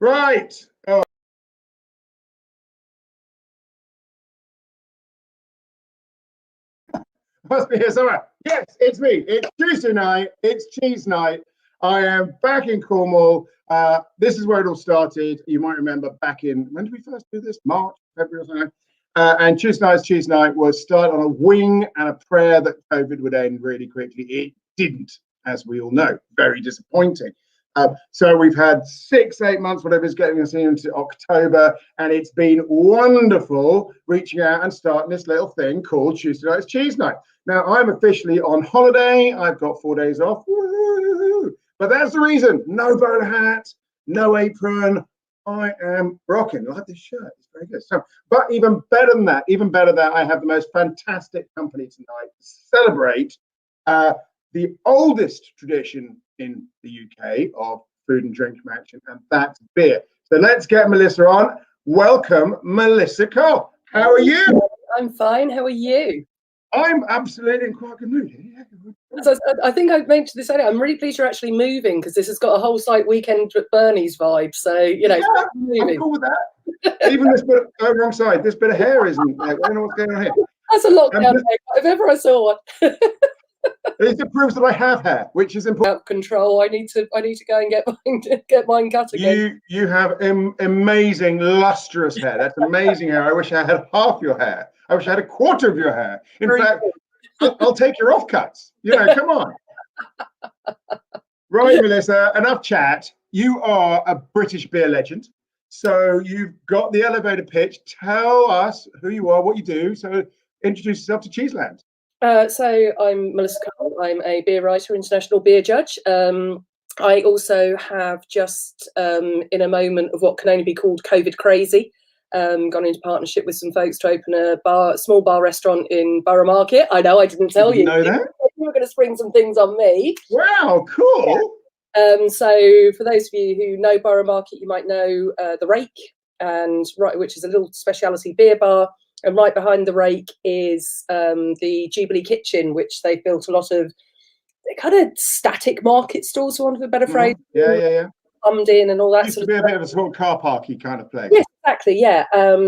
Right. Oh, must be here somewhere. Yes, it's me. It's Tuesday night. It's cheese night. I am back in Cornwall. This is where it all started. You might remember back in, when did we first do this? March, February or something. And Tuesday night's cheese night was start on a wing and a prayer that COVID would end really quickly. It didn't, as we all know. Very disappointing. So we've had 6-8 months, whatever is getting us into October, and it's been wonderful reaching out and starting this little thing called Tuesday Night's Cheese Night. Now, I'm officially on holiday. I've got 4 days off. Woo-hoo-hoo. But that's the reason. No bowler hat, no apron. I am rocking. I like this shirt. It's very good. So, but even better than that, I have the most fantastic company tonight to celebrate the oldest tradition in the UK of food and drink matching, and that's beer. So let's get Melissa on. Welcome, Melissa Cole. How are you? I'm fine. How are you? I'm absolutely in quite a good mood. Yeah. So I think I mentioned this earlier. I'm really pleased you're actually moving because this has got a whole site weekend at Bernie's vibe. So, you know, yeah, I'm cool with that. Even this bit, wrong side, this bit of hair isn't like, I don't know what's going on here. That's a lockdown if ever I saw one. It proves that I have hair, which is important. Out of control. I need to go and get mine cut again. You have amazing lustrous hair. That's amazing hair. I wish I had half your hair. I wish I had a quarter of your hair. In fact, I'll take your offcuts. You know, come on. Right, Melissa, enough chat. You are a British beer legend. So you've got the elevator pitch. Tell us who you are, what you do. So introduce yourself to Cheeseland. So I'm Melissa Cole. I'm a beer writer, international beer judge. I also have just, in a moment of what can only be called COVID crazy, gone into partnership with some folks to open a small bar restaurant in Borough Market. I know I didn't tell you. Know that? You were going to spring some things on me. Wow, cool. Yeah. So for those of you who know Borough Market, you might know the Rake, which is a little specialty beer bar. And right behind the Rake is the Jubilee Kitchen, which they built a lot of kind of static market stalls, for want of a better phrase. Yeah. Plumbed in and all that. Used to be a bit of a sort of car parky kind of place. Yes, exactly. Yeah.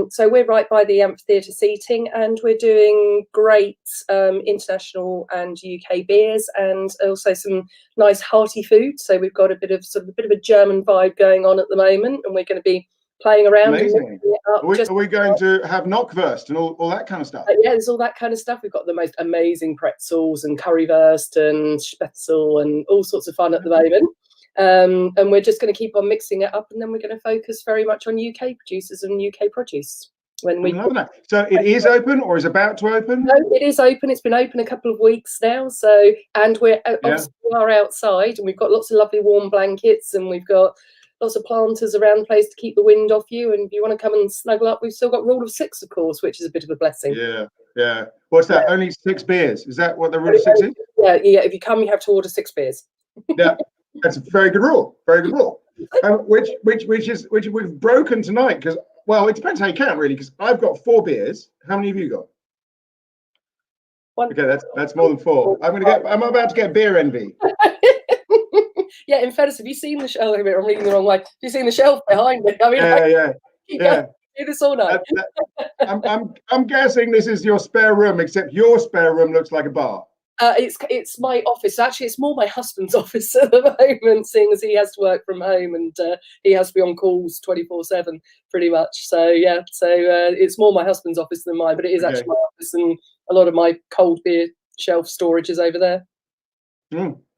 So we're right by the amphitheatre seating, and we're doing great international and UK beers, and also some nice hearty food. So we've got a bit of a German vibe going on at the moment, and we're going to be playing around. Amazing. Are we going to have knockwurst and all that kind of stuff? Yeah, there's all that kind of stuff. We've got the most amazing pretzels and currywurst and spätzle and all sorts of fun at the moment. And we're just going to keep on mixing it up, and then we're going to focus very much on UK producers and UK produce. When we So it is open or is about to open? No, it is open. It's been open a couple of weeks now. So, and we are outside, and we've got lots of lovely warm blankets, and we've got lots of planters around the place to keep the wind off you. And if you want to come and snuggle up, we've still got rule of 6, of course, which is a bit of a blessing. Yeah. What's that? Yeah. Only 6 beers? Is that what the rule of 6 is? Yeah. If you come, you have to order 6 beers. Yeah, that's a very good rule. Very good rule. Which we've broken tonight because, well, it depends how you count really. Because I've got 4 beers. How many have you got? 1. Okay, that's more than 4. I'm about to get beer envy. Yeah, in fairness, have you seen the shelf? I'm reading the wrong way. Have you seen the shelf behind me? I mean, yeah. Do this all night. I'm guessing this is your spare room, except your spare room looks like a bar. It's my office. Actually, it's more my husband's office at the moment, seeing as he has to work from home and he has to be on calls 24/7, pretty much. So yeah, it's more my husband's office than mine, but it is actually my office, and a lot of my cold beer shelf storage is over there.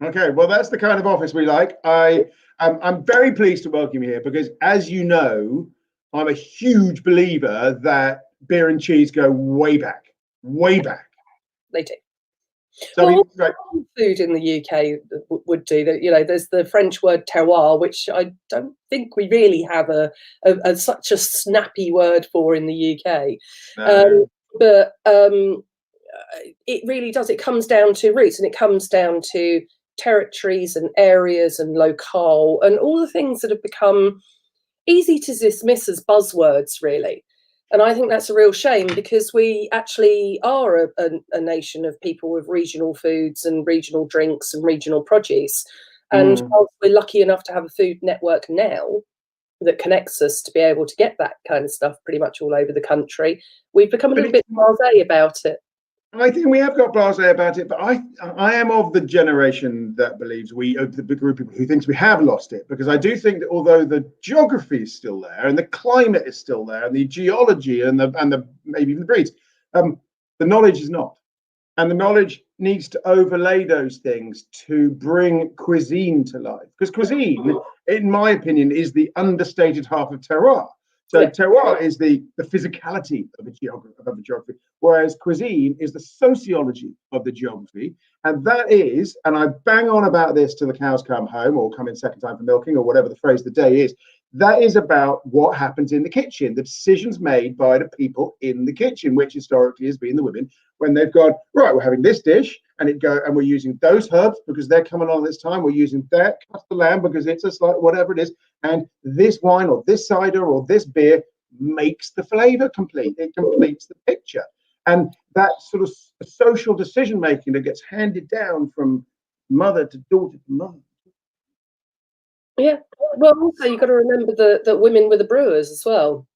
Okay, well, that's the kind of office we like. I'm very pleased to welcome you here because, as you know, I'm a huge believer that beer and cheese go way back. They do. So food in the UK would do that. You know, there's the French word terroir, which I don't think we really have such a snappy word for in the UK. But it really does. It comes down to roots, and it comes down to territories and areas and locale and all the things that have become easy to dismiss as buzzwords, really. And I think that's a real shame because we actually are a nation of people with regional foods and regional drinks and regional produce. And whilst we're lucky enough to have a food network now, that connects us to be able to get that kind of stuff pretty much all over the country. We've become a little bit blasé about it. I think we have got blasé about it, but I am of the generation that believes the group of people who thinks we have lost it, because I do think that although the geography is still there and the climate is still there and the geology and the maybe even the breeds, the knowledge is not. And the knowledge needs to overlay those things to bring cuisine to life. Because cuisine, in my opinion, is the understated half of terroir. So terroir is the physicality of a geography, whereas cuisine is the sociology of the geography. And that is, and I bang on about this till the cows come home or come in second time for milking or whatever the phrase of the day is, that is about what happens in the kitchen, the decisions made by the people in the kitchen, which historically has been the women, when they've gone, right, we're having this dish and we're using those herbs because they're coming on this time. We're using that cut the lamb because it's a slight whatever it is. And this wine or this cider or this beer makes the flavor complete. It completes the picture. And that sort of social decision making that gets handed down from mother to daughter to mother. Yeah, well, also you've got to remember that women were the brewers as well.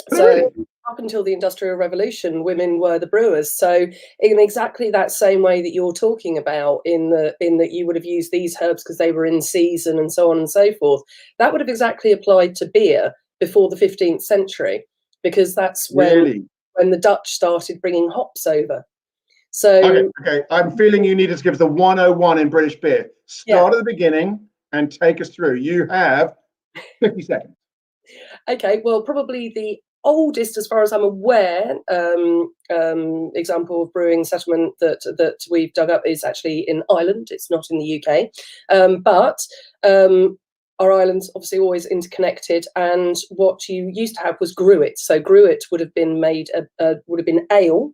So up until the Industrial Revolution, women were the brewers. So in exactly that same way that you're talking about, in that you would have used these herbs because they were in season and so on and so forth, that would have exactly applied to beer before the 15th century, because that's when the Dutch started bringing hops over. So okay, I'm feeling you need to give the 101 in British beer. Start at the beginning and take us through. You have 50 seconds. Okay, well, probably the oldest, as far as I'm aware, example of brewing settlement that we've dug up is actually in Ireland. It's not in the UK, but our islands obviously always interconnected. And what you used to have was gruit. So gruit would have been made would have been ale.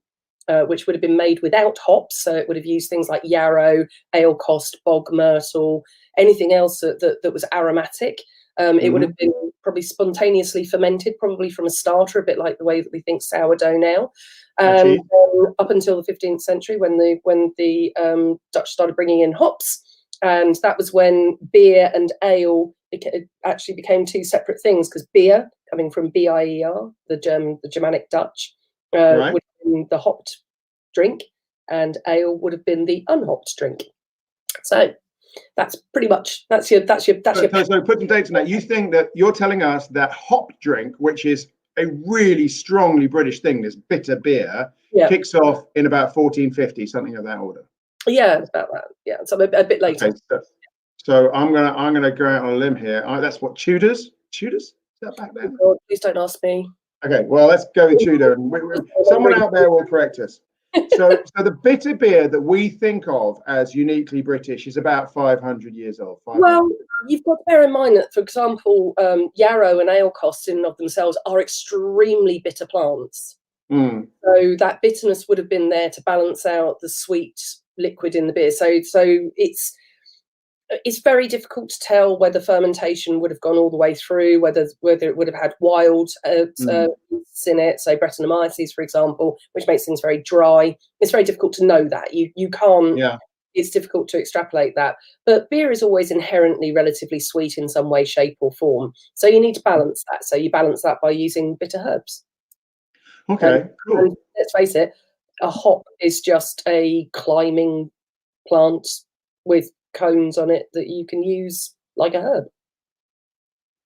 Which would have been made without hops, so it would have used things like yarrow, alecost, bog myrtle, anything else that was aromatic. It would have been probably spontaneously fermented, probably from a starter, a bit like the way that we think sourdough now. And up until the 15th century, when the Dutch started bringing in hops, and that was when beer and ale actually became two separate things, because beer, coming from B-I-E-R, the Germanic Dutch, would have been the hopped drink, and ale would have been the unhopped drink. So that's pretty much that's your. So put some dates on that. You think that you're telling us that hop drink, which is a really strongly British thing, this bitter beer, kicks off in about 1450, something of that order. Yeah, about that. Yeah, so a bit later. Okay, so I'm gonna go out on a limb here. That's what Tudors. Tudors? Is that back then? Oh, please don't ask me. Okay, well, let's go with Tudor, and someone out there will correct us. So the bitter beer that we think of as uniquely British is about 500 years old. Well, you've got to bear in mind that, for example, yarrow and alecost in and of themselves are extremely bitter plants. So that bitterness would have been there to balance out the sweet liquid in the beer. So it's very difficult to tell whether fermentation would have gone all the way through, whether it would have had wild yeasts in it, so Brettanomyces, for example, which makes things very dry. It's very difficult to know that. You can't. Yeah. It's difficult to extrapolate that. But beer is always inherently relatively sweet in some way, shape, or form. So you need to balance that. So you balance that by using bitter herbs. Okay, cool. And let's face it, a hop is just a climbing plant with cones on it that you can use like a herb.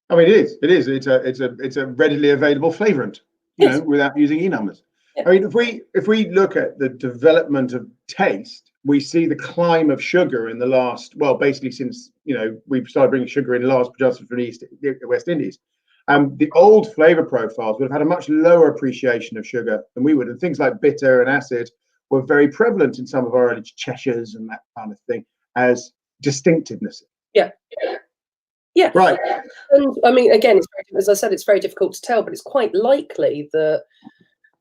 I mean, it is. It's a readily available flavorant, without using e-numbers. Yeah. I mean, if we look at the development of taste, we see the climb of sugar in the last, well, basically since we've started bringing sugar in large production from the West Indies. The old flavor profiles would have had a much lower appreciation of sugar than we would, and things like bitter and acid were very prevalent in some of our early Cheshires and that kind of thing as distinctiveness. Yeah. Right. And I mean, again, as I said, it's very difficult to tell, but it's quite likely that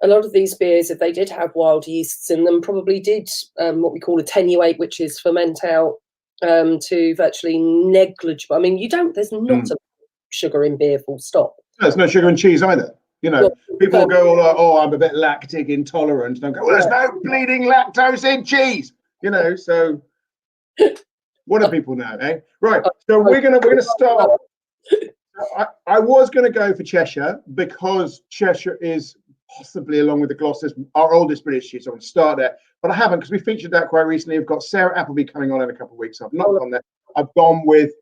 a lot of these beers, if they did have wild yeasts in them, probably did what we call attenuate, which is ferment out to virtually negligible. I mean, there's not a sugar in beer, full stop. There's no sugar in cheese either. People go, oh, I'm a bit lactic intolerant. Don't go, well, there's no bleeding lactose in cheese. So what do people know, eh? Right. So we're gonna start. I was going to go for Cheshire because Cheshire is possibly, along with the Gloucesters, our oldest British cheese. I want to start there, but I haven't because we featured that quite recently. I've got Sarah Appleby coming on in a couple of weeks. I've not gone there. I've gone with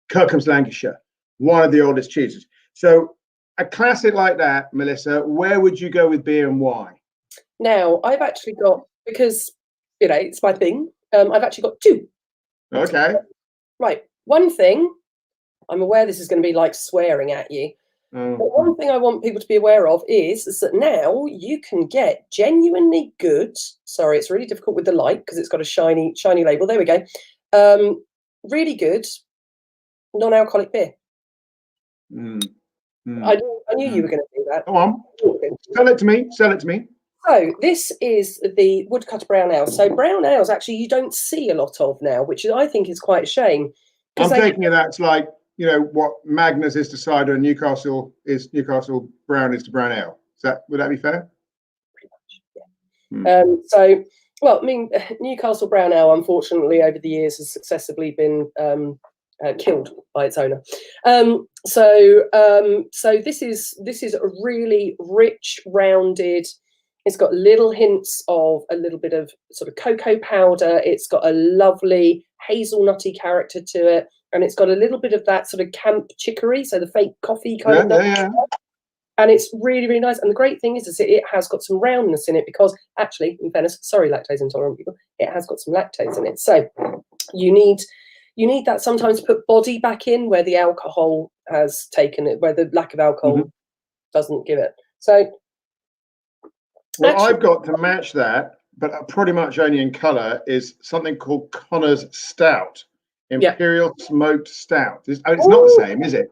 Kirkham's Lancashire, one of the oldest cheeses. So a classic like that, Melissa, where would you go with beer and why? Now, I've actually got, because, you know, it's my thing, I've actually got two. Okay. Right. One thing, I'm aware this is going to be like swearing at you. But one thing I want people to be aware of is that now you can get genuinely good, sorry, it's really difficult with the light because it's got a shiny label. There we go. Really good non-alcoholic beer. I knew you were going to do that. Go on. Sell it to me. Sell it to me. So this is the woodcutter brown ale. So brown ales actually you don't see a lot of now, which I think is quite a shame. I'm taking it that's like, you know, what Magnus is to cider and Newcastle brown is to brown ale. Would that be fair? Pretty much, yeah. So, well, I mean, Newcastle brown ale, unfortunately, over the years has successively been killed by its owner. So this is a really rich, rounded. It's got little hints of a little bit of sort of cocoa powder. It's got a lovely hazelnutty character to it. And it's got a little bit of that sort of camp chicory, so the fake coffee kind of thing. Yeah. And it's really, really nice. And the great thing is it has got some roundness in it because actually, in fairness, sorry, lactose intolerant people, it has got some lactose in it. So you need that sometimes to put body back in where the alcohol has taken it, where the lack of alcohol doesn't give it. So well, actually, I've got to match that, but pretty much only in colour, is something called Connor's Stout. Imperial smoked stout. It's not the same, is it?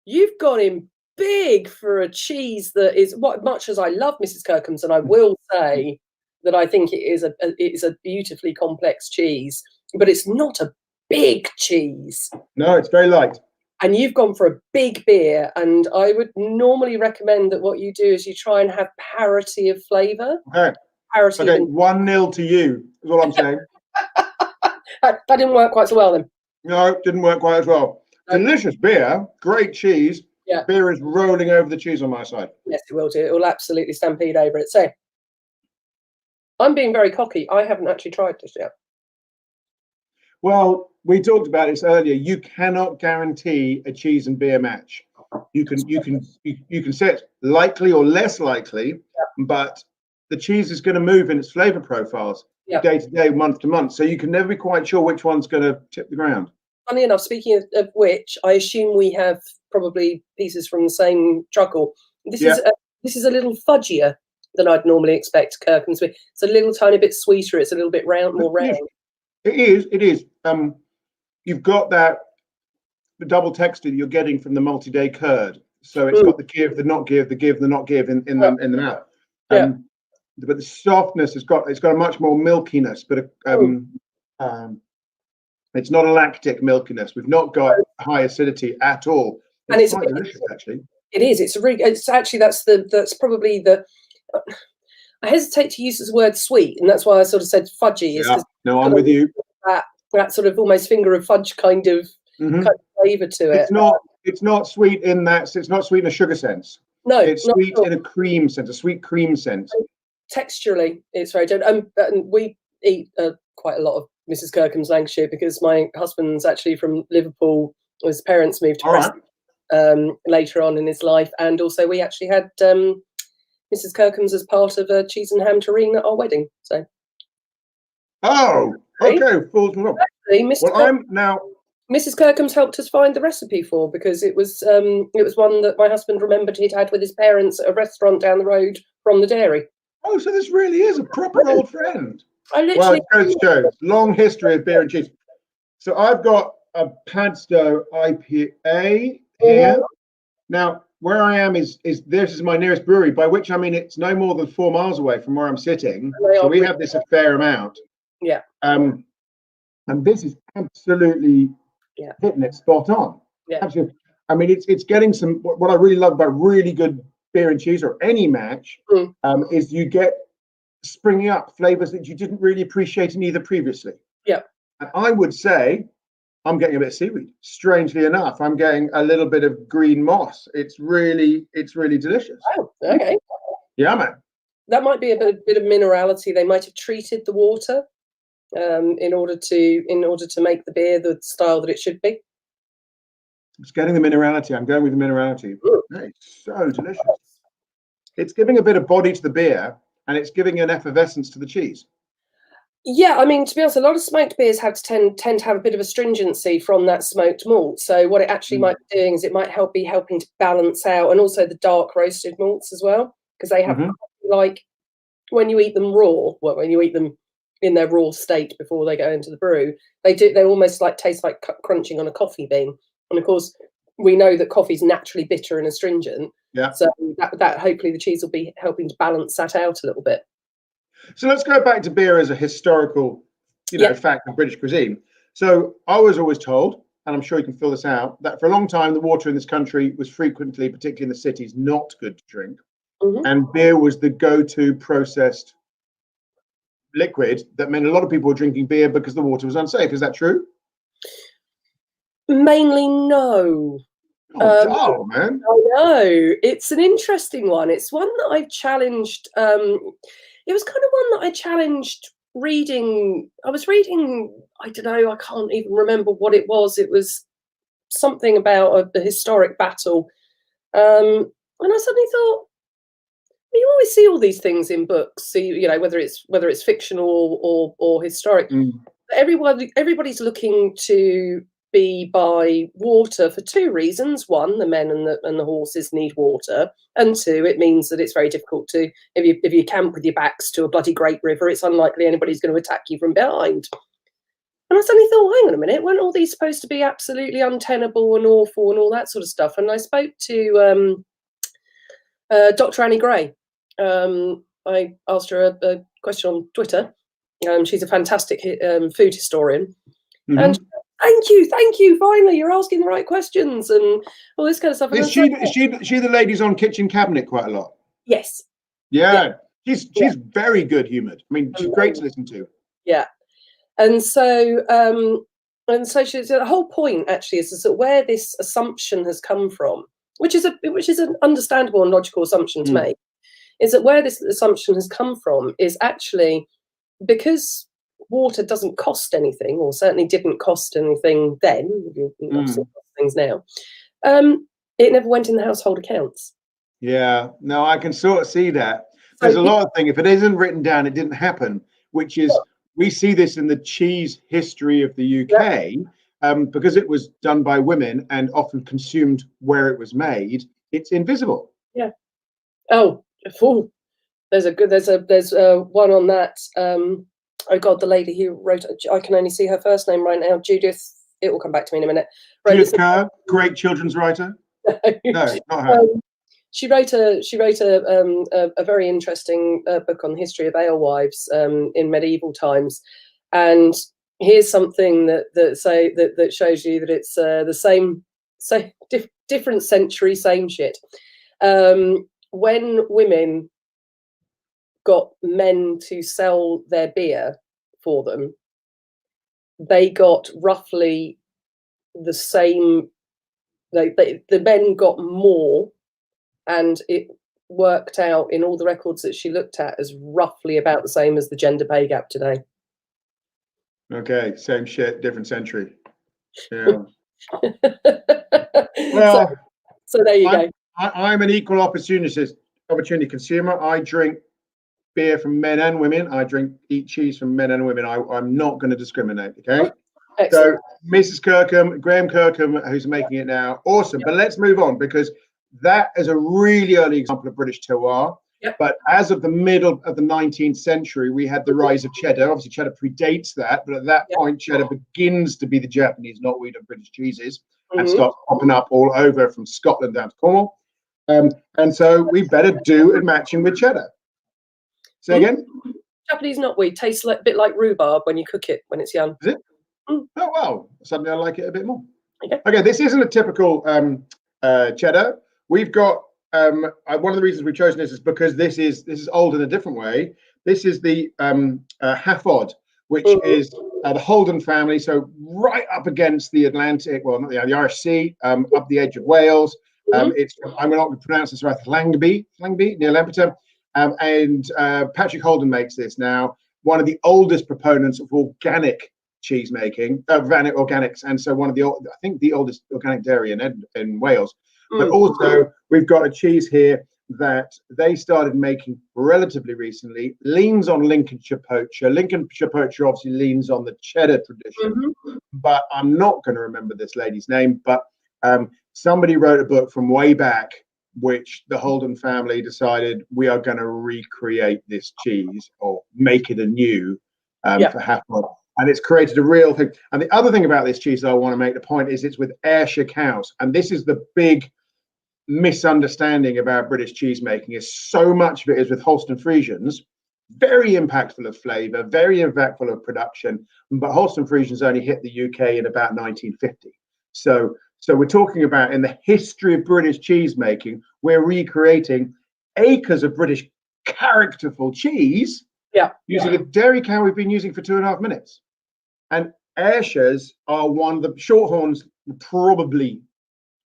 You've got him big for a cheese that is much as I love Mrs. Kirkham's, and I will say that I think it is a beautifully complex cheese, but it's not a big cheese. No, it's very light. And you've gone for a big beer, and I would normally recommend that what you do is you try and have parity of flavour. Okay. Parity. Okay, 1-0 to you is all I'm saying. That didn't work quite so well then. No, it didn't work quite as well. Delicious beer, great cheese. Yeah. Beer is rolling over the cheese on my side. Yes, it will do. It will absolutely stampede over it. So I'm being very cocky. I haven't actually tried this yet. Well, we talked about this earlier. You cannot guarantee a cheese and beer match. You can say it's likely or less likely, but the cheese is going to move in its flavor profiles day to day, month to month. So you can never be quite sure which one's going to tip the ground. Funny enough, speaking of which, I assume we have probably pieces from the same truckle. This is a little fudgier than I'd normally expect Kirkham's to be. It's a little tiny bit sweeter. It's a little bit more round. It is. You've got that the double texture you're getting from the multi-day curd. So it's got the give, the not give, the give, the not give in the mouth. But the softness it's got a much more milkiness, but it's not a lactic milkiness. We've not got high acidity at all. It's quite delicious, actually. It is. It's actually that's probably the. I hesitate to use the word sweet, and that's why I sort of said fudgy. No, I'm with you. That sort of almost finger of fudge kind of flavour to it. It's not sweet in that. It's not sweet in a sugar sense. No, it's sweet in a cream sense, a sweet cream sense. Texturally, it's very good. And we eat quite a lot of Mrs. Kirkham's Lancashire because my husband's actually from Liverpool. His parents moved to Preston later on in his life, and also we actually had Mrs. Kirkham's as part of a cheese and ham terrine at our wedding. So. Oh, okay. Mrs. Kirkham's helped us find the recipe for because it was one that my husband remembered he'd had with his parents at a restaurant down the road from the dairy. Oh, so this really is a proper old friend. Well, it goes to show long history of beer and cheese. So I've got a Padstow IPA here. Now, where I am is this is my nearest brewery, by which I mean it's no more than 4 miles away from where I'm sitting. So we have this a fair amount. Yeah. And this is absolutely hitting it spot on. Yeah. Absolutely. I mean, it's getting some. What I really love about really good beer and cheese or any match is you get springing up flavors that you didn't really appreciate in either previously. Yeah. And I would say I'm getting a bit of seaweed. Strangely enough, I'm getting a little bit of green moss. It's really delicious. Oh, okay. Yeah, man. That might be a bit of minerality. They might have treated the water in order to make the beer the style that it should be. It's getting the minerality. I'm going with the minerality. It's so delicious. It's giving a bit of body to the beer, and it's giving an effervescence to the cheese. Yeah, I mean, to be honest, a lot of smoked beers tend to have a bit of astringency from that smoked malt. So what it actually might be doing is it might be helping to balance out, and also the dark roasted malts as well, because they have like when you eat them raw, well, when you eat them in their raw state before they go into the brew, they almost like taste like crunching on a coffee bean. And of course, we know that coffee's naturally bitter and astringent. Yeah. So that hopefully the cheese will be helping to balance that out a little bit. So let's go back to beer as a historical, fact of British cuisine. So I was always told, and I'm sure you can fill this out, that for a long time the water in this country was frequently, particularly in the cities, not good to drink, and beer was the go-to processed liquid. That meant a lot of people were drinking beer because the water was unsafe. Is that true? Mainly, no. Oh, man. I know. It's an interesting one. It's one that I've challenged. It was kind of one that I challenged reading. I was reading, I don't know, I can't even remember what it was. It was something about a historic battle. And I suddenly thought, you always see all these things in books. So, whether it's fictional or historic, everybody's looking to be by water for two reasons. One, the men and the horses need water, and two, it means that it's very difficult to, if you camp with your backs to a bloody great river, it's unlikely anybody's going to attack you from behind. And I suddenly thought, hang on a minute, weren't all these supposed to be absolutely untenable and awful and all that sort of stuff? And I spoke to Dr. Annie Gray. I asked her a question on Twitter. She's a fantastic food historian. And thank you. Finally, you're asking the right questions and all this kind of stuff. Is she the ladies on Kitchen Cabinet quite a lot? Yes. Yeah. She's very good humoured. I mean, she's great to listen to. Yeah. And so she said the whole point actually is that where this assumption has come from, which is an understandable and logical assumption to make, is that where this assumption has come from is actually because water doesn't cost anything, or certainly didn't cost anything then, things now, it never went in the household accounts. Yeah, no, I can sort of see that. There's a lot of things, if it isn't written down, it didn't happen, which is, we see this in the cheese history of the UK, because it was done by women and often consumed where it was made, it's invisible. Yeah. Oh, there's one on that. Oh God, the lady who wrote, I can only see her first name right now, Judith. It will come back to me in a minute. Judith Kerr, great children's writer. No, not her. She wrote a very interesting book on the history of alewives in medieval times, and here's something that shows you that it's the same, different century, same shit. When women got men to sell their beer for them, they got roughly the same. The men got more, and it worked out in all the records that she looked at as roughly about the same as the gender pay gap today. Okay, same shit, different century. Yeah. Well, so there you go. I'm an equal opportunity consumer. I drink beer from men and women. I eat cheese from men and women. I'm not going to discriminate. Okay. Excellent. So Mrs. Kirkham, Graham Kirkham, who's making it now, awesome. Yep. But let's move on, because that is a really early example of British terroir. Yep. But as of the middle of the 19th century, we had the rise of cheddar. Obviously, cheddar predates that, but at that point, cheddar begins to be the Japanese knotweed of British cheeses and starts popping up all over from Scotland down to Cornwall. And so we better do it matching with cheddar. Say again? Japanese knotweed tastes a bit like rhubarb when you cook it when it's young. Is it? Oh, wow. Suddenly I like it a bit more. Okay, this isn't a typical cheddar. We've got, one of the reasons we've chosen this is because this is old in a different way. This is the Half-Odd, which is the Holden family. So right up against the Atlantic, well, not the Irish Sea, up the edge of Wales. It's, I'm not going to pronounce this right, Llangby, near Lampeter. And Patrick Holden makes this now, one of the oldest proponents of organic cheese making, organics, and so one of the I think the oldest organic dairy in Wales. But also we've got a cheese here that they started making relatively recently, leans on Lincolnshire poacher. Lincolnshire poacher obviously leans on the cheddar tradition, but I'm not going to remember this lady's name. But somebody wrote a book from way back, which the Holden family decided we are going to recreate this cheese or make it anew for Halford. And it's created a real thing. And the other thing about this cheese that I want to make the point is it's with Ayrshire cows. And this is the big misunderstanding about British cheese making, is so much of it is with Holstein Friesians, very impactful of flavor, very impactful of production. But Holstein Friesians only hit the UK in about 1950. So we're talking about, in the history of British cheese making, we're recreating acres of British characterful cheese using a dairy cow we've been using for 2.5 minutes. And Ayrshires are one of the Shorthorns, probably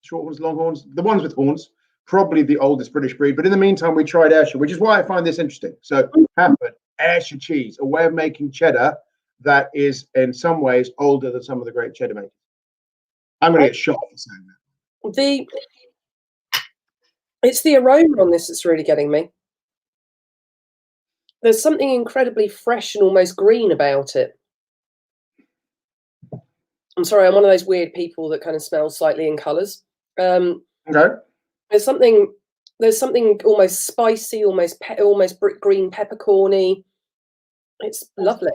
Shorthorns, Longhorns, the ones with horns, probably the oldest British breed. But in the meantime, we tried Ayrshire, which is why I find this interesting. So Halford, Ayrshire cheese, a way of making cheddar that is in some ways older than some of the great cheddar makers. I'm going to get shot for saying that. It's the aroma on this that's really getting me. There's something incredibly fresh and almost green about it. I'm sorry, I'm one of those weird people that kind of smells slightly in colours. Okay. There's something almost spicy, almost green peppercorny. It's lovely.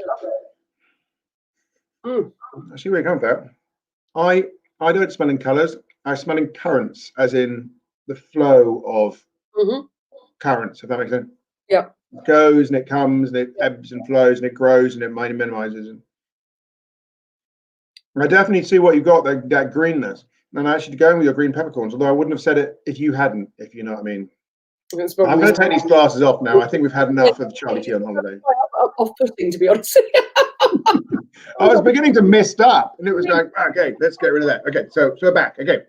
I see where you come from. I don't smell in colours. I smell in currents, as in the flow of currents, if that makes sense. Yeah. It goes and it comes and it ebbs and flows and it grows and it minimizes. And I definitely see what you've got, that greenness. And I should go with your green peppercorns, although I wouldn't have said it if you hadn't, if you know what I mean. I'm going to take these glasses off now. I think we've had enough of Charlie Tea on holiday. Off-putting, to be honest. I was beginning to mist up, and it was like, okay, let's get rid of that. Okay, so we're back. Okay,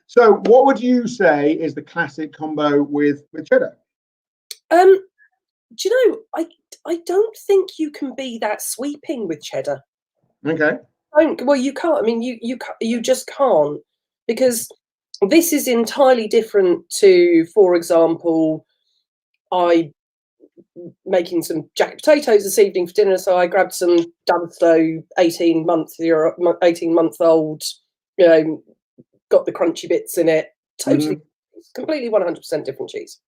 so what would you say is the classic combo with cheddar? Do you know? I don't think you can be that sweeping with cheddar. Okay. Well, you can't. I mean, you just can't, because this is entirely different to, for example, I making some jacket potatoes this evening for dinner, so I grabbed some Dunstow 18-month-old, got the crunchy bits in it, totally, completely 100% different cheese.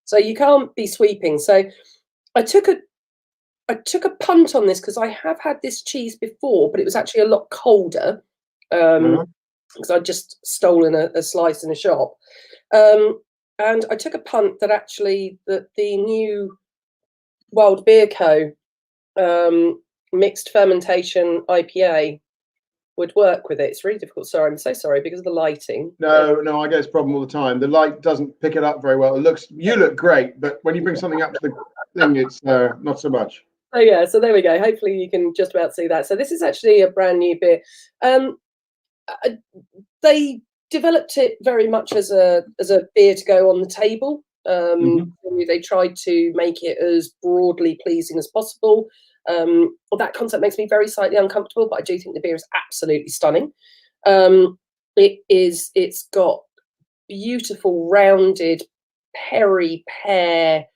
So you can't be sweeping. So I took a punt on this because I have had this cheese before, but it was actually a lot colder because I'd just stolen a slice in a shop. And I took a punt that actually the new Wild Beer Co. Mixed fermentation IPA would work with it. It's really difficult. Sorry, I'm so sorry because of the lighting. No, I get this problem all the time. The light doesn't pick it up very well. You look great, but when you bring something up to the thing, it's not so much. Oh yeah, so there we go. Hopefully you can just about see that. So this is actually a brand new beer. They developed it very much as a beer to go on the table. They tried to make it as broadly pleasing as possible. That concept makes me very slightly uncomfortable, but I do think the beer is absolutely stunning. It's got beautiful rounded perry pear,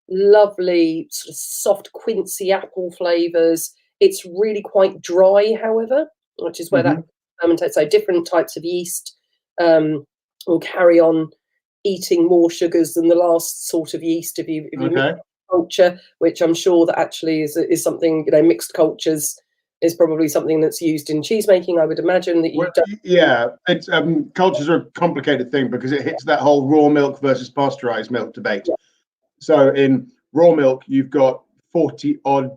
lovely sort of soft quincy apple flavors. It's really quite dry, however, which is where that fermentates. So different types of yeast will carry on eating more sugars than the last sort of yeast if you mix culture, which I'm sure that actually is something, mixed cultures is probably something that's used in cheese making. I would imagine that it's cultures are a complicated thing because it hits that whole raw milk versus pasteurized milk debate. So in raw milk, you've got 40 odd,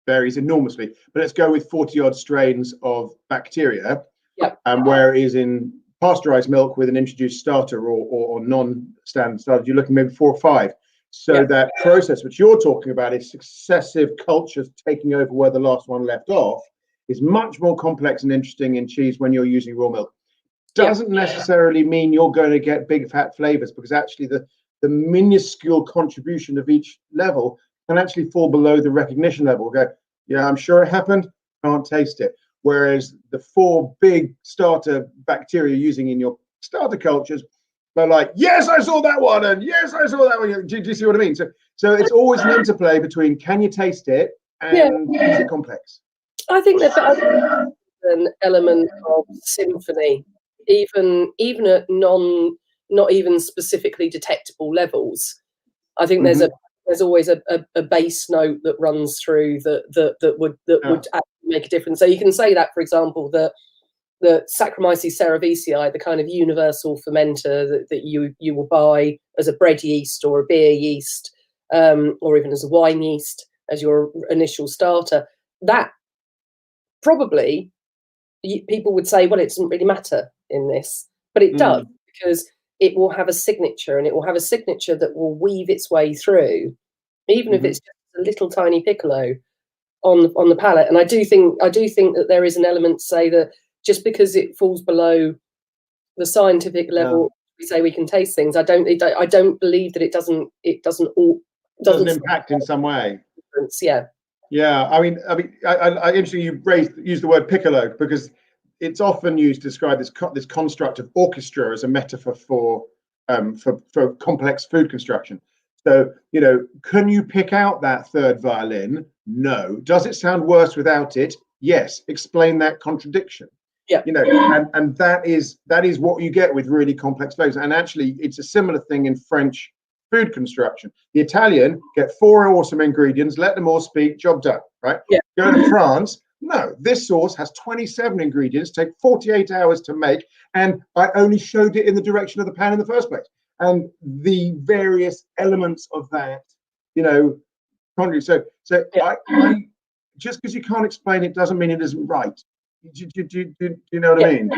varies enormously, but let's go with 40 odd strains of bacteria. Whereas in pasteurized milk with an introduced starter or non-standard starter, you're looking maybe 4 or 5. So that process which you're talking about is successive cultures taking over where the last one left off is much more complex and interesting in cheese when you're using raw milk. Doesn't necessarily mean you're going to get big fat flavors, because actually the minuscule contribution of each level can actually fall below the recognition level. Go, yeah, I'm sure it happened, can't taste it. Whereas the 4 big starter bacteria using in your starter cultures, they're like, yes, I saw that one, and yes, I saw that one. Do you see what I mean? So it's always an interplay between can you taste it and is it complex? I think there's an element of symphony, even at not even specifically detectable levels. I think there's always a bass note that runs through that would actually make a difference. So you can say that, for example, that the Saccharomyces cerevisiae, the kind of universal fermenter that you will buy as a bread yeast or a beer yeast, or even as a wine yeast as your initial starter, that probably people would say, well, it doesn't really matter in this, but it does, because it will have a signature, and it will have a signature that will weave its way through, even if it's just a little tiny piccolo on the palate. And I do think that there is an element to say that just because it falls below the scientific level, we say we can taste things. I don't believe that it doesn't impact in some way. Yeah. Yeah, I mean, interesting you used the word piccolo, because it's often used to describe this construct of orchestra as a metaphor for complex food construction. So, can you pick out that third violin? No. Does it sound worse without it? Yes. Explain that contradiction. Yeah. And that is what you get with really complex flavors. And actually, it's a similar thing in French food construction. The Italian get 4 awesome ingredients, let them all speak, job done, right? Yeah. Go to France, no, this sauce has 27 ingredients, take 48 hours to make, and I only showed it in the direction of the pan in the first place. And the various elements of that, so I just because you can't explain it doesn't mean it isn't right. Do you know what I mean?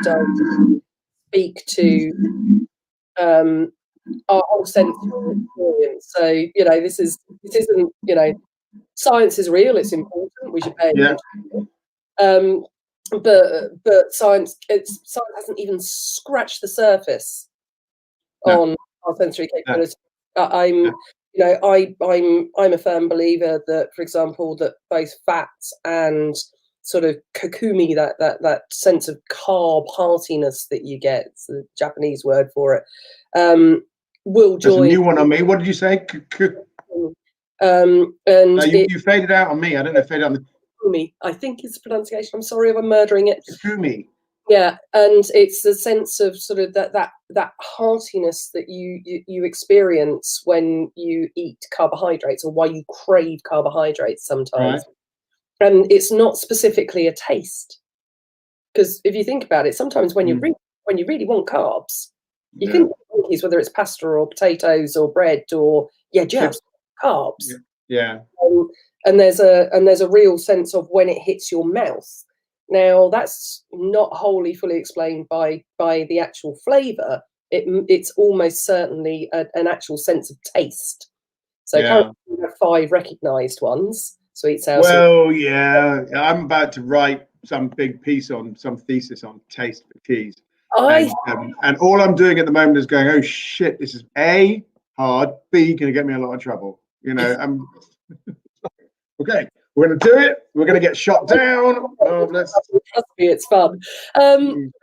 Does speak to our whole sensory experience. So this isn't science is real. It's important. We should pay attention. But science hasn't even scratched the surface on our sensory capability. I'm a firm believer that, for example, that both fats and sort of kokumi, that sense of carb heartiness that you get, it's the Japanese word for it, will join. There's a new one on me. What did you say? And you faded out on me. I don't know if faded on the kokumi, I think is the pronunciation. I'm sorry if I'm murdering it. Kokumi. Yeah, and it's the sense of sort of that heartiness that you experience when you eat carbohydrates, or why you crave carbohydrates sometimes. Right. And it's not specifically a taste, because if you think about it, sometimes when you really want carbs, you can eat whether it's pasta or potatoes or bread or just carbs. Yeah. And there's a real sense of when it hits your mouth. Now, that's not wholly fully explained by the actual flavour. It's almost certainly an actual sense of taste. So currently we have 5 recognised ones. Sweet, sour. Well, I'm about to write some big piece on some thesis on taste for cheese. And all I'm doing at the moment is going, oh shit, this is A, hard, B, going to get me in a lot of trouble. I'm okay. We're going to do it. We're going to get shot down. Trust me, it's fun. And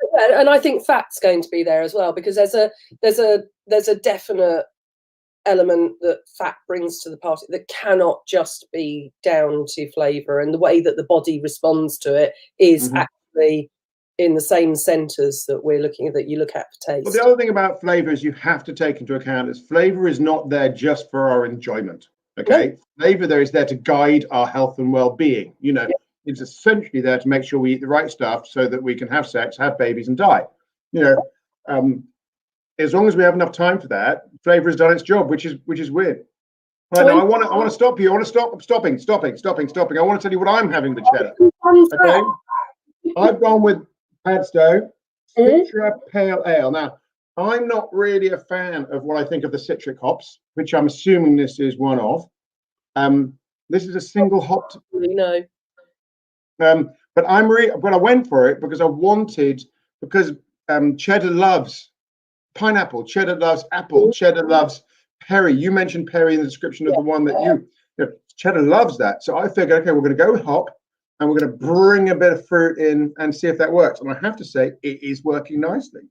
I think fat's going to be there as well, because there's a definite element that fat brings to the party that cannot just be down to flavour, and the way that the body responds to it is actually in the same centres that you look at for taste. Well, the other thing about flavour is you have to take into account is flavour is not there just for our enjoyment. Okay, flavour there is there to guide our health and well-being. It's essentially there to make sure we eat the right stuff so that we can have sex, have babies, and die. As long as we have enough time for that, flavour has done its job, which is weird. Right, now I want to stop you. I want to stop. I'm stopping. I want to tell you what I'm having with cheddar. Okay, I've gone with Padstow Citra Pale Ale. Now, I'm not really a fan of what I think of the citric hops, which I'm assuming this is one of. This is a single hopped. No. But I went for it because I wanted, because cheddar loves pineapple, cheddar loves apple, cheddar loves Perry. You mentioned Perry in the description of the one that you know, cheddar loves that. So I figured, okay, we're going to go with hop and we're going to bring a bit of fruit in and see if that works. And I have to say, it is working nicely.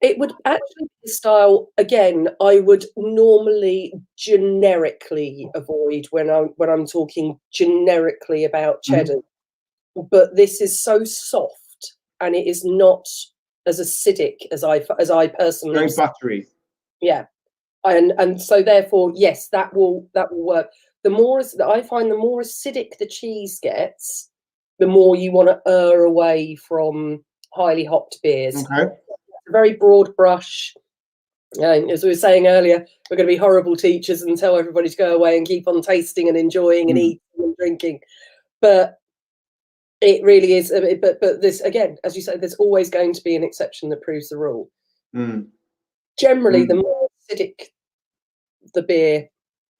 It would actually be a style, again, I would normally generically avoid when I'm talking generically about cheddar. But this is so soft and it is not as acidic as I personally. Very buttery. Yeah. And so therefore, yes, that will work. The more I find, the more acidic the cheese gets, the more you want to err away from highly hopped beers. Okay. A very broad brush. As we were saying earlier, we're going to be horrible teachers and tell everybody to go away and keep on tasting and enjoying and eating and drinking. But it really is. But this, again, as you say, there's always going to be an exception that proves the rule. Generally, the more acidic the beer,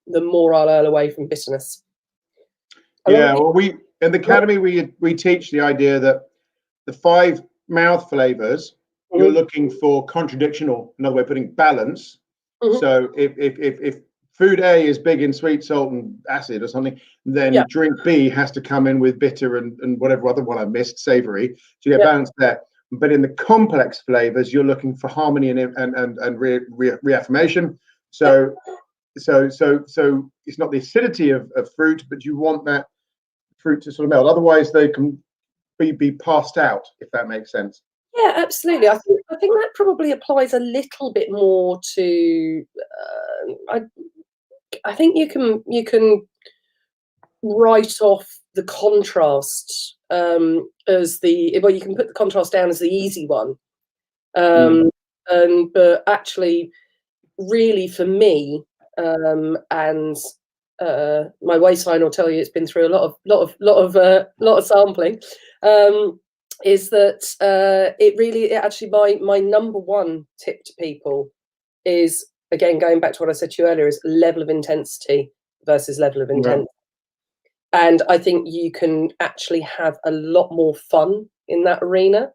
the more I'll err away from bitterness. Yeah, well, we in the academy we teach the idea that the 5 mouth flavors, you're looking for contradiction, or another way of putting balance. So if food A is big in sweet, salt, and acid or something, then drink B has to come in with bitter and whatever other one I missed, savory, to get balance there. But in the complex flavors, you're looking for harmony and reaffirmation. So it's not the acidity of fruit, but you want that fruit to sort of melt. Otherwise, they can be passed out, if that makes sense. Yeah, absolutely. I think that probably applies a little bit more to. I think you can write off the contrast as the you can put the contrast down as the easy one, but actually, really for me, and my waistline will tell you it's been through a lot of sampling. Is that it actually my number one tip to people is, again, going back to what I said to you earlier, is level of intensity versus level of intent. And I think you can actually have a lot more fun in that arena,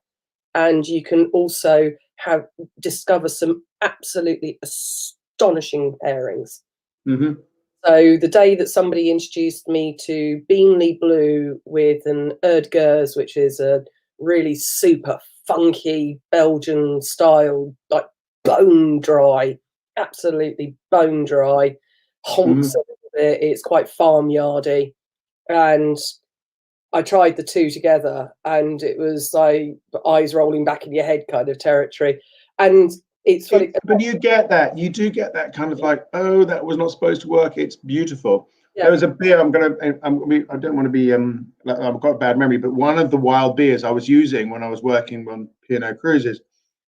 and you can also discover some absolutely astonishing pairings. So the day that somebody introduced me to Beanley Blue with an Erdgers, which is a really super funky Belgian style, like bone dry, absolutely bone dry, honks a little bit. It's quite farmyardy, and I tried the two together, and it was like eyes rolling back in your head kind of territory. And it's funny, but you get that. You do get that kind of like, oh, that was not supposed to work. It's beautiful. There was a beer I don't want to be I've got a bad memory, but one of the wild beers I was using when I was working on P&O cruises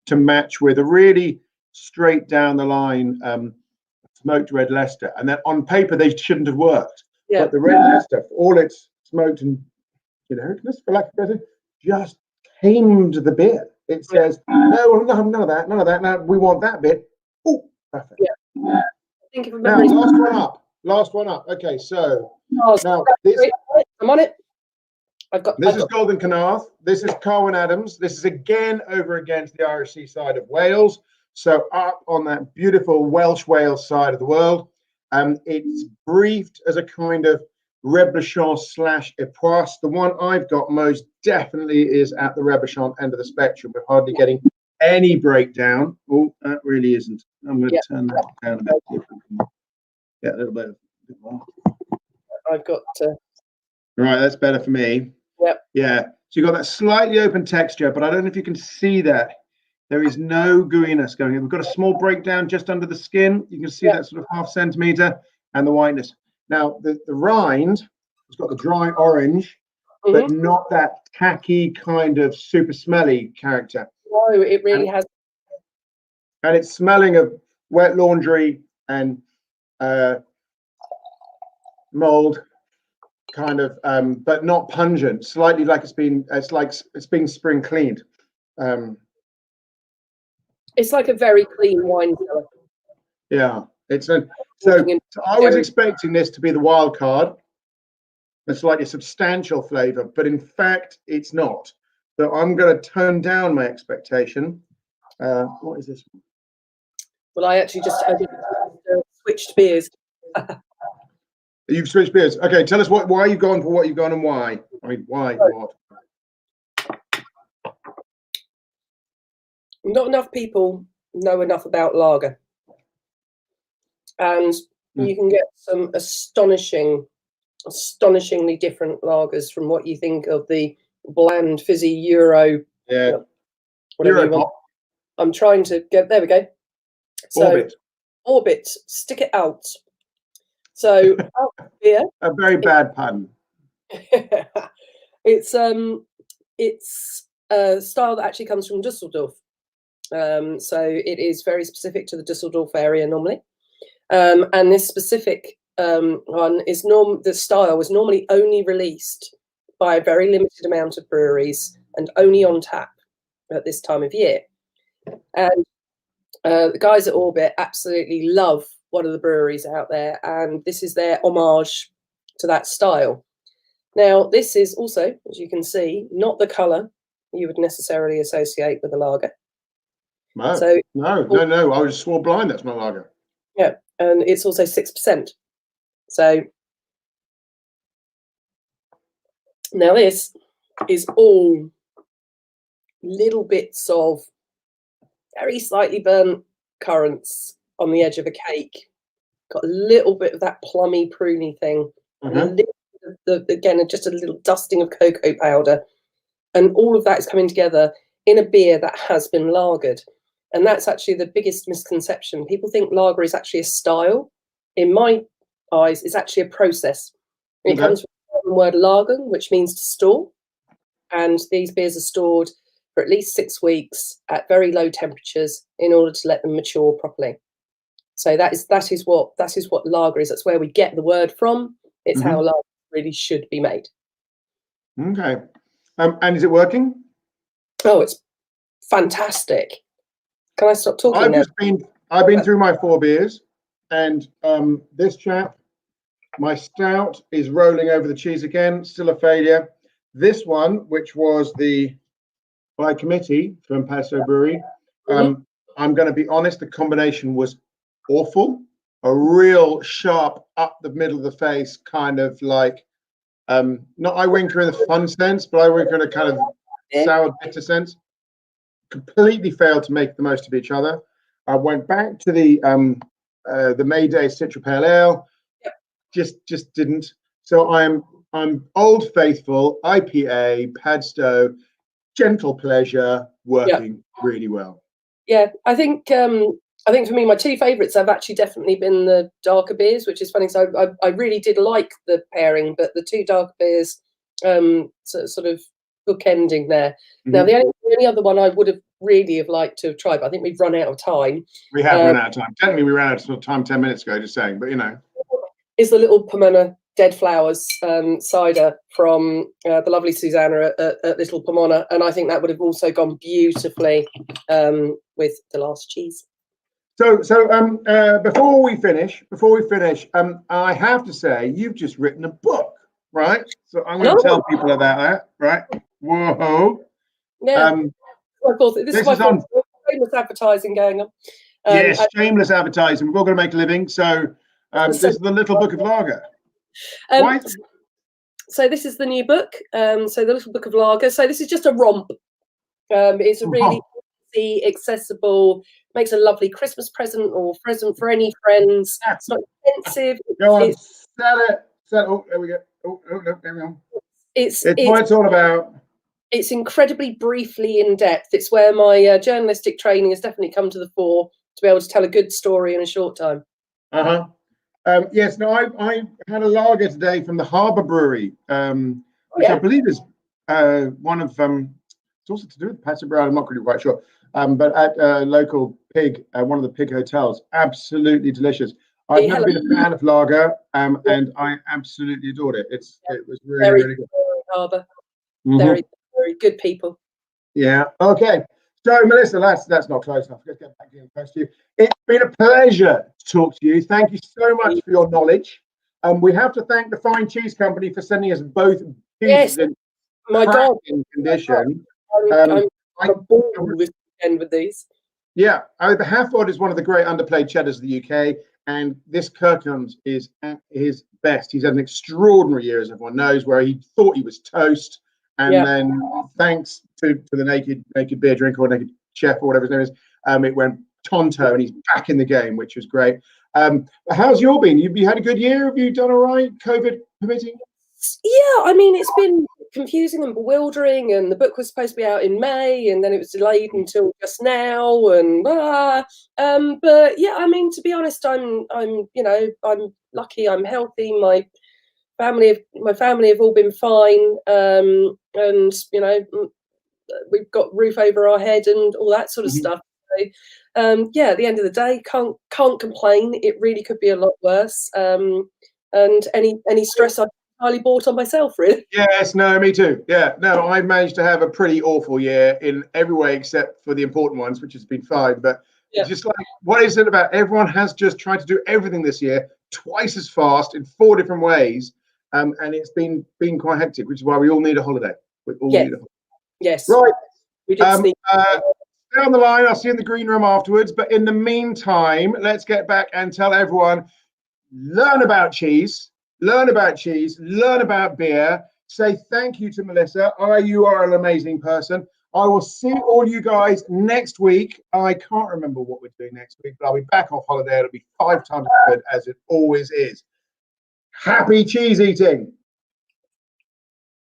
to match with a really straight down the line smoked red Leicester, and then on paper they shouldn't have worked. But the red Leicester, all it's smoked and just for lack of better, just tamed the beer. It says no, none of that. Now we want that bit. Oh, perfect. Now last one up. Okay, so now this, I'm on it. This is Golden Canarth. This is Carwyn Adams. This is again over against the Irish seaside of Wales. So up on that beautiful Welsh Wales side of the world. It's briefed as a kind of Reblochon / Epoisse. The one I've got most definitely is at the Reblochon end of the spectrum. We're hardly getting any breakdown. Oh, that really isn't. I'm going to turn that down a bit. Yeah, a little bit. I've got right, that's better for me. Yeah. So you've got that slightly open texture, but I don't know if you can see that. There is no gooiness going in. We've got a small breakdown just under the skin. You can see that sort of ½ centimeter and the whiteness. Now, the rind has got the dry orange, but not that tacky kind of super smelly character. No, it really has. And it's smelling of wet laundry and mold, kind of, but not pungent. Slightly like it's been spring cleaned. It's like a very clean wine cellar. Yeah, it's a so I was expecting this to be the wild card. It's like a substantial flavor, but in fact, it's not. So I'm going to tone down my expectation. What is this? Well, I just switched beers. You've switched beers. Okay, tell us why you've gone for what you've gone and why. I mean, why? What? Not enough people know enough about lager, and you can get some astonishingly different lagers from what you think of the bland, fizzy Euro. Yeah, whatever you want. I'm trying to get. There we go. So, Orbit, stick it out. So beer. A very bad pun. It's a style that actually comes from Düsseldorf. So it is very specific to the Düsseldorf area normally. And this specific one is the style was normally only released by a very limited amount of breweries and only on tap at this time of year. And the guys at Orbit absolutely love one of the breweries out there, and this is their homage to that style. Now, this is also, as you can see, not the colour you would necessarily associate with a lager. No, so, no. I was swore blind that's not lager. Yeah, and it's also 6%. So now this is all little bits of very slightly burnt currants on the edge of a cake. Got a little bit of that plummy, pruny thing. And a little, again, just a little dusting of cocoa powder. And all of that is coming together in a beer that has been lagered. And that's actually the biggest misconception. People think lager is actually a style. In my eyes, it's actually a process. It comes from the word lagen, which means to store. And these beers are stored for at least 6 weeks at very low temperatures in order to let them mature properly. So that is what lager is. That's where we get the word from. It's how lager really should be made. Okay. And is it working? Oh, it's fantastic. Can I stop talking I've been through my 4 beers, and this chap, my stout, is rolling over the cheese again. Still a failure. This one, which was by committee from Paso Brewery, I'm going to be honest, the combination was awful. A real sharp up the middle of the face kind of like, not eye winker in the fun sense, but eye winker in a kind of sour bitter sense. Completely failed to make the most of each other. I went back to the Mayday Citra Pale Ale. Just didn't. So I'm Old Faithful IPA Padstow, gentle pleasure, working really well. Yeah, I think for me, my 2 favourites have actually definitely been the darker beers, which is funny. So I really did like the pairing, but the 2 darker beers sort of bookending there. Now, the only other one I would have really liked to have tried, but I think we've run out of time. We have run out of time. Technically, we ran out of time 10 minutes ago, just saying, but you know. Is the Little Pomona Dead Flowers cider from the lovely Susanna at Little Pomona, and I think that would have also gone beautifully with the last cheese. So before we finish, I have to say you've just written a book, right? So I'm going to tell people about that, right? Whoa! Yeah, of course. This is my shameless advertising going on. Yes, shameless advertising. We're all going to make a living. So this is the Little Book of Lager. So this is the new book. So the Little Book of Lager. So this is just a romp. It's a really easy, accessible, makes a lovely Christmas present or present for any friends. It's not expensive. Go on, sell it. Oh, there we go. Oh, no, there we go. It's what it's all about. It's incredibly briefly in depth. It's where my journalistic training has definitely come to the fore to be able to tell a good story in a short time. Yes, no, I had a lager today from the Harbour Brewery, which I believe is one of it's also to do with Paso Brewery. I'm not really quite sure, but at a local pig, one of the pig hotels, absolutely delicious. I've never been a fan of lager, and I absolutely adored it. It was really good. Harbour, very good people. Yeah. Okay. So, Melissa, that's not close enough. Let's get back in close to you. It's been a pleasure to talk to you. Thank you so much for your knowledge. We have to thank the Fine Cheese Company for sending us both cheeses in my God, condition. I'm a ball this weekend with these. Yeah, the Halford is one of the great underplayed cheddars of the UK, and this Kirkland is at his best. He's had an extraordinary year, as everyone knows, where he thought he was toast, and then thanks to the naked beer drinker or naked chef or whatever his name is, it went tonto, and he's back in the game, which was great. How's your been? You had a good year? Have you done all right, COVID permitting? Yeah, I mean, it's been confusing and bewildering, and the book was supposed to be out in May, and then it was delayed until just now, and but yeah, I mean, to be honest, I'm lucky, I'm healthy, my family have all been fine, and we've got roof over our head and all that sort of stuff. So, yeah, at the end of the day, can't complain. It really could be a lot worse, and any stress I entirely bought on myself, really. Yes, no, me too. Yeah, no, I managed to have a pretty awful year in every way except for the important ones, which has been fine. But it's just like, what is it about? Everyone has just tried to do everything this year twice as fast in 4 different ways, and it's been quite hectic, which is why we all need a holiday. We all need a holiday. Yes. Right. We did sneak. Stay on the line. I'll see you in the green room afterwards. But in the meantime, let's get back and tell everyone, learn about cheese, learn about beer. Say thank you to Melissa. You are an amazing person. I will see all you guys next week. I can't remember what we're doing next week, but I'll be back off holiday. It'll be 5 times as good as it always is. Happy cheese eating.